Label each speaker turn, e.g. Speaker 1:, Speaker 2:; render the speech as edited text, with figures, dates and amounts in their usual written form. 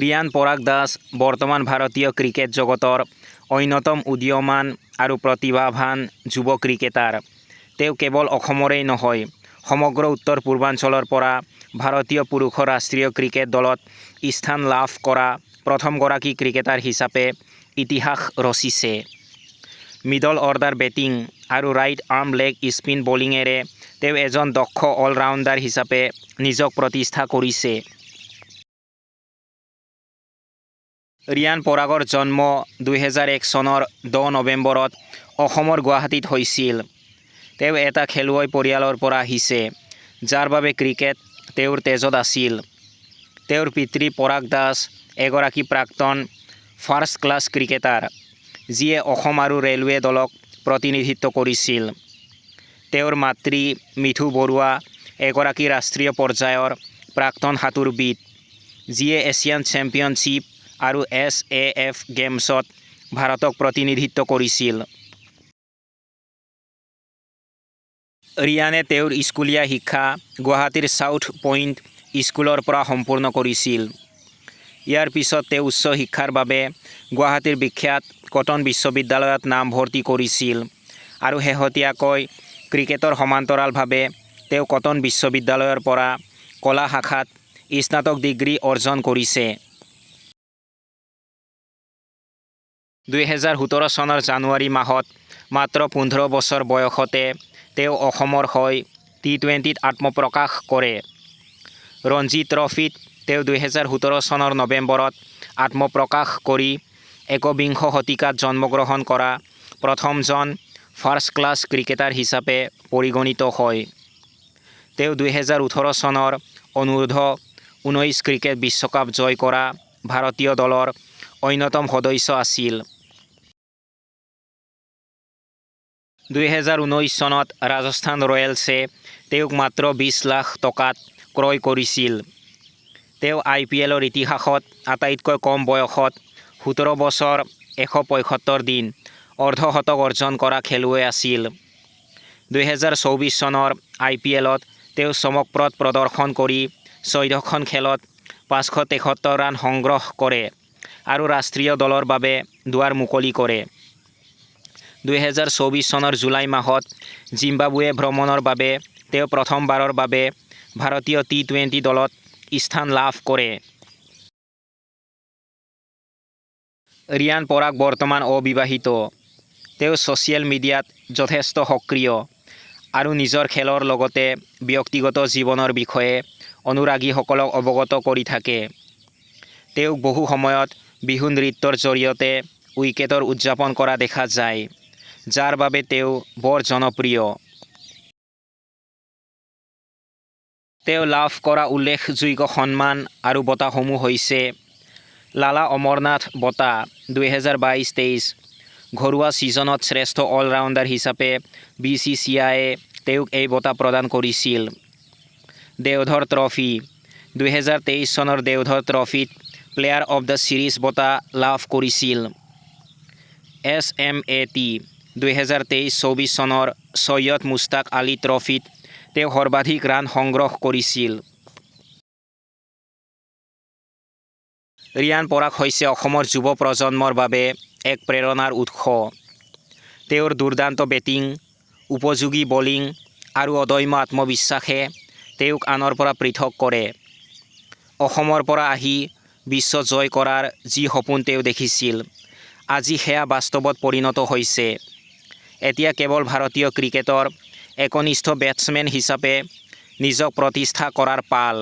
Speaker 1: ৰিয়ান পৰাগ দাস বৰ্তমান ভাৰতীয় ক্ৰিকেট জগতৰ অন্যতম উদীয়মান আৰু প্ৰতিভাৱান যুৱ ক্ৰিকেটাৰ। তেওঁ কেৱল অসমৰেই নহয়, সমগ্ৰ উত্তৰ পূৰ্বাঞ্চলৰ পৰা ভাৰতীয় পুৰুষৰ ৰাষ্ট্ৰীয় ক্ৰিকেট দলত স্থান লাভ কৰা প্ৰথমগৰাকী ক্ৰিকেটাৰ হিচাপে ইতিহাস ৰচিছে। মিডল অৰ্ডাৰ বেটিং আৰু ৰাইট আৰ্ম লেগ স্পিন বলিঙেৰে তেওঁ এজন দক্ষ অলৰাউণ্ডাৰ হিচাপে নিজক প্ৰতিষ্ঠা কৰিছে। ৰিয়ান পৰাগৰ জন্ম 2001 চনৰ 10 নৱেম্বৰত অসমৰ গুৱাহাটীত হৈছিল। তেওঁ এটা খেলুৱৈ পৰিয়ালৰ পৰা আহিছে, যাৰ বাবে ক্ৰিকেট তেওঁৰ তেজত আছিল। তেওঁৰ পিতৃ পৰাগ দাস এগৰাকী প্ৰাক্তন ফাৰ্ষ্ট ক্লাছ ক্ৰিকেটাৰ, যিয়ে অসম আৰু ৰেলৱে দলক প্ৰতিনিধিত্ব কৰিছিল। তেওঁৰ মাতৃ মিঠু বৰুৱা এগৰাকী ৰাষ্ট্ৰীয় পৰ্যায়ৰ প্ৰাক্তন সাঁতোৰবিদ, যিয়ে এছিয়ান চেম্পিয়নশ্বিপ আৰু SAF গেমছত ভাৰতক প্ৰতিনিধিত্ব কৰিছিল। ৰিয়ানে তেওঁৰ স্কুলীয়া শিক্ষা গুৱাহাটীৰ চাউথ পইণ্ট স্কুলৰ পৰা সম্পূৰ্ণ কৰিছিল। ইয়াৰ পিছত তেওঁ উচ্চ শিক্ষাৰ বাবে গুৱাহাটীৰ বিখ্যাত কটন বিশ্ববিদ্যালয়ত নামভৰ্তি কৰিছিল আৰু শেহতীয়াকৈ ক্ৰিকেটৰ সমান্তৰালভাৱে তেওঁ কটন বিশ্ববিদ্যালয়ৰ পৰা কলা শাখাত স্নাতক ডিগ্ৰী অৰ্জন কৰিছে। 2017 চনৰ জানুৱাৰী মাহত মাত্ৰ 15 বছৰ বয়সতে তেওঁ অসমৰ হৈ T20ত আত্মপ্ৰকাশ কৰে। ৰঞ্জী ট্ৰফীত তেওঁ 2017 চনৰ নৱেম্বৰত আত্মপ্ৰকাশ কৰি একবিংশ শতিকাত জন্মগ্ৰহণ কৰা প্ৰথমজন ফাৰ্ষ্ট ক্লাছ ক্ৰিকেটাৰ হিচাপে পৰিগণিত হয়। তেওঁ 2018 চনৰ অনূৰ্ধ্ব-19 ক্ৰিকেট বিশ্বকাপ জয় কৰা ভাৰতীয় দলৰ অন্যতম সদস্য আছিল। 2019 চনত ৰাজস্থান ৰয়েলছে তেওঁক মাত্ৰ 20 লাখ টকাত ক্ৰয় কৰিছিল। তেওঁ IPLৰ ইতিহাসত আটাইতকৈ কম বয়সত 17 বছৰ 175 দিন অৰ্ধশতক অৰ্জন কৰা খেলুৱৈ আছিল। 2024 চনৰ IPLত তেওঁ চমকপ্ৰদ প্ৰদৰ্শন কৰি 14খন খেলত 573 ৰান সংগ্ৰহ কৰে আৰু ৰাষ্ট্ৰীয় দলৰ বাবে দুৱাৰ মুকলি কৰে। 2024 চনৰ জুলাই মাহত জিম্বাবুৱে ভ্ৰমণৰ বাবে তেওঁ প্ৰথমবাৰৰ বাবে ভাৰতীয় T20 দলত স্থান লাভ কৰে। ৰিয়ান পৰাগ বৰ্তমান অবিবাহিত। তেওঁ ছ'চিয়েল মিডিয়াত যথেষ্ট সক্ৰিয় আৰু নিজৰ খেলৰ লগতে ব্যক্তিগত জীৱনৰ বিষয়ে অনুৰাগীসকলক অৱগত কৰি থাকে। তেওঁক বহু সময়ত বিহু নৃত্যৰ জৰিয়তে উইকেটৰ উদযাপন কৰা দেখা যায়, যাৰ বাবে তেওঁ বৰ জনপ্ৰিয়। তেওঁ লাভ কৰা উল্লেখযোগ্য সন্মান আৰু বঁটাসমূহ হৈছে লালা অমৰনাথ বঁটা 2022-23, ঘৰুৱা ছিজনত শ্ৰেষ্ঠ অলৰাউণ্ডাৰ হিচাপে BCCIয়ে তেওঁক এই বঁটা প্ৰদান কৰিছিল। দেওধৰ ট্ৰফী 2023 চনৰ দেওধৰ ট্ৰফীত প্লেয়াৰ অৱ দ্য ছিৰিজ বঁটা লাভ কৰিছিল। SMAT 2023-24 চনৰ ছৈয়দ মুস্তাক আলী ট্ৰফীত তেওঁ সৰ্বাধিক ৰান সংগ্ৰহ কৰিছিল। ৰিয়ান পৰাগ হৈছে অসমৰ যুৱ প্ৰজন্মৰ বাবে এক প্ৰেৰণাৰ উৎস। তেওঁৰ দুৰ্দান্ত বেটিং, উপযোগী বলিং আৰু অদম্য আত্মবিশ্বাসে তেওঁক আনৰ পৰা পৃথক কৰে। অসমৰ পৰা আহি বিশ্ব জয় কৰাৰ যি সপোন তেওঁ দেখিছিল, আজি সেয়া বাস্তৱত পৰিণত হৈছে। এতিয়া কেৱল ভাৰতীয় ক্ৰিকেটৰ একনিষ্ঠ বেটছমেন হিচাপে নিজক প্ৰতিষ্ঠা কৰাৰ পাল।